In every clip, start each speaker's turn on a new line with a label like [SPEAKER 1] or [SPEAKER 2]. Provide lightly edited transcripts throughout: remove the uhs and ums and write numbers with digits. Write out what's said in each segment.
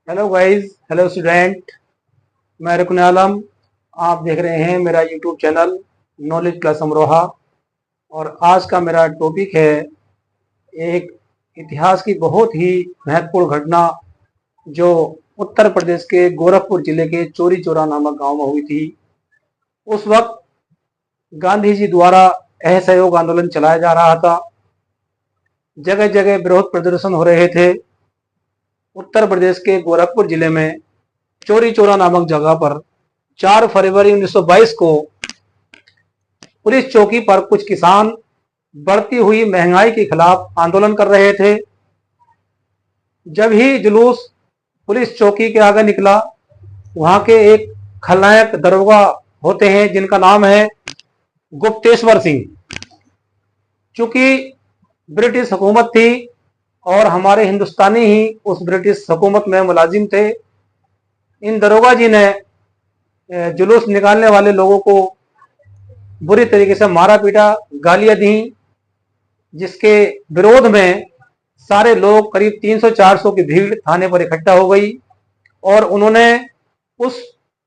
[SPEAKER 1] Hello guys, hello student. मैं रुकन आलम। आप देख रहे हैं मेरा YouTube channel knowledge class Amroha. और आज का मेरा टॉपिक है एक इतिहास की बहुत ही महत्वपूर्ण घटना जो उत्तर प्रदेश के गोरखपुर जिले के चौरी चौरा नामक गांव में हुई थी। उस वक्त गांधी जी द्वारा असहयोग आंदोलन चलाया जा रहा था। जगह जगह विरोध प्रदर्शन हो रहे थे। उत्तर प्रदेश के गोरखपुर जिले में चौरी चौरा नामक जगह पर 4 फरवरी 1922 को पुलिस चौकी पर कुछ किसान बढ़ती हुई महंगाई के खिलाफ आंदोलन कर रहे थे। जब ही जुलूस पुलिस चौकी के आगे निकला, वहां के एक खलनायक दरोगा होते हैं जिनका नाम है गुप्तेश्वर सिंह। चूंकि ब्रिटिश हुकूमत थी और हमारे हिंदुस्तानी ही उस ब्रिटिश हुकूमत में मुलाजिम थे, इन दरोगा जी ने जुलूस निकालने वाले लोगों को बुरी तरीके से मारा पीटा, गालियां दी, जिसके विरोध में सारे लोग करीब 300-400 की भीड़ थाने पर इकट्ठा हो गई और उन्होंने उस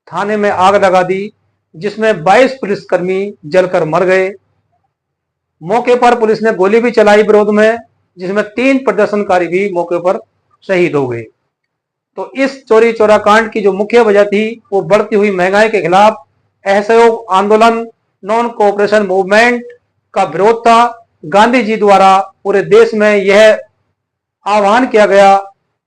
[SPEAKER 1] थाने में आग लगा दी, जिसमें 22 पुलिसकर्मी जलकर मर गए। मौके पर पुलिस ने गोली भी चलाई विरोध में, जिसमें 3 प्रदर्शनकारी भी मौके पर शहीद हो गए। तो इस चौरी चौरा कांड की जो मुख्य वजह थी वो बढ़ती हुई महंगाई के खिलाफ असहयोग आंदोलन, नॉन कोऑपरेशन मूवमेंट का विरोध था। गांधी जी द्वारा पूरे देश में यह आह्वान किया गया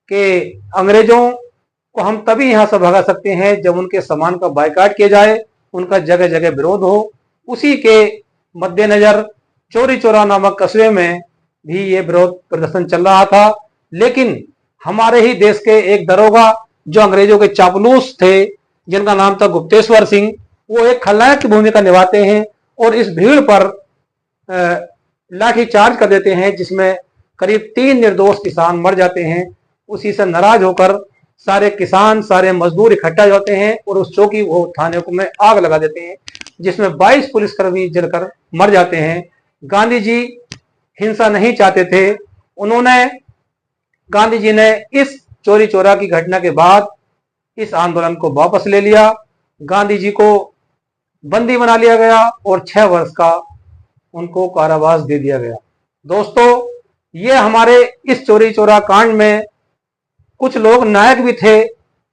[SPEAKER 1] कि अंग्रेजों को हम तभी यहां से भगा सकते हैं जब उनके सामान का बायकॉट किया जाए, उनका जगह जगह विरोध हो। उसी के मद्देनजर चौरी चौरा नामक कस्बे में भी ये विरोध प्रदर्शन चल रहा था। लेकिन हमारे ही देश के एक दरोगा जो अंग्रेजों के चापलूस थे, जिनका नाम था गुप्तेश्वर सिंह, वो एक खलनायक की भूमिका निभाते हैं और इस भीड़ पर लाठीचार्ज कर देते हैं, जिसमें करीब 3 निर्दोष किसान मर जाते हैं। उसी से नाराज होकर सारे किसान, सारे मजदूर इकट्ठा जाते हैं और उस चौकी वो थाने में आग लगा देते हैं, जिसमें 22 पुलिसकर्मी जलकर मर जाते हैं। गांधी जी हिंसा नहीं चाहते थे। गांधी जी ने इस चौरी चौरा की घटना के बाद इस आंदोलन को वापस ले लिया। गांधी जी को बंदी बना लिया गया और 6 वर्ष का उनको कारावास दे दिया गया। दोस्तों, ये हमारे इस चौरी चौरा कांड में कुछ लोग नायक भी थे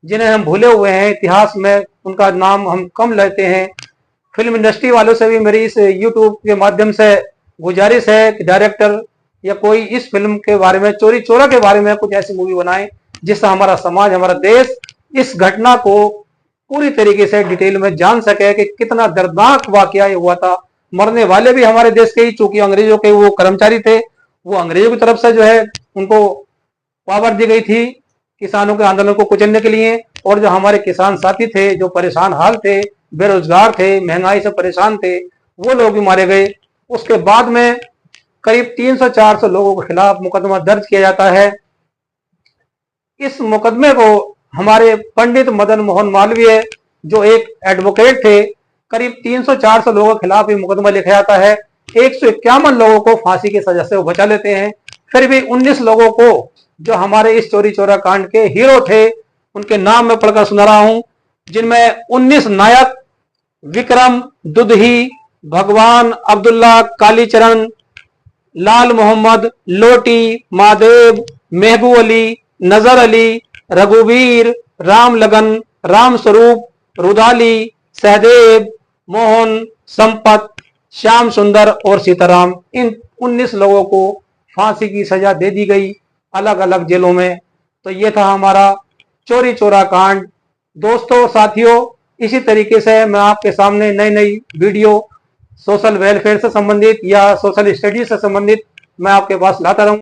[SPEAKER 1] जिन्हें हम भूले हुए हैं। इतिहास में उनका नाम हम कम लेते हैं। फिल्म इंडस्ट्री वालों से भी मेरी इस यूट्यूब के माध्यम से गुजारिश है कि डायरेक्टर या कोई इस फिल्म के बारे में, चौरी चौरा के बारे में कुछ ऐसी मूवी बनाए जिससे हमारा समाज, हमारा देश इस घटना को पूरी तरीके से डिटेल में जान सके कि कितना दर्दनाक वाकया ये हुआ था। मरने वाले भी हमारे देश के ही, चूंकि अंग्रेजों के वो कर्मचारी थे, वो अंग्रेजों की तरफ से जो है उनको पावर दी गई थी किसानों के आंदोलन को कुचलने के लिए। और जो हमारे किसान साथी थे, जो परेशान हाल थे, बेरोजगार थे, महंगाई से परेशान थे, वो लोग भी मारे गए। उसके बाद में करीब 300-400 लोगों के खिलाफ मुकदमा दर्ज किया जाता है। इस मुकदमे को हमारे पंडित मदन मोहन मालवीय, जो एक एडवोकेट थे, करीब 300-400 लोगों के खिलाफ ये मुकदमा लिखा जाता है। 151 लोगों को फांसी की सजा से वो बचा लेते हैं। फिर भी 19 लोगों को, जो हमारे इस चौरी चौरा कांड के हीरो थे, उनके नाम मैं पढ़कर सुना रहा हूं, जिनमें 19 नायक विक्रम, दुधही, भगवान, अब्दुल्ला, कालीचरण, लाल मोहम्मद, लोटी, महादेव, महबूब अली, नजर अली, रघुवीर, राम लगन, राम स्वरूप, रुदाली, सहदेव, मोहन, संपत, श्याम सुंदर और सीताराम, इन 19 लोगों को फांसी की सजा दे दी गई अलग अलग जेलों में। तो ये था हमारा चौरी चौरा कांड। दोस्तों, साथियों, इसी तरीके से मैं आपके सामने नई नई वीडियो सोशल वेलफेयर से संबंधित या सोशल स्टडीज से संबंधित मैं आपके पास लाता रहूं।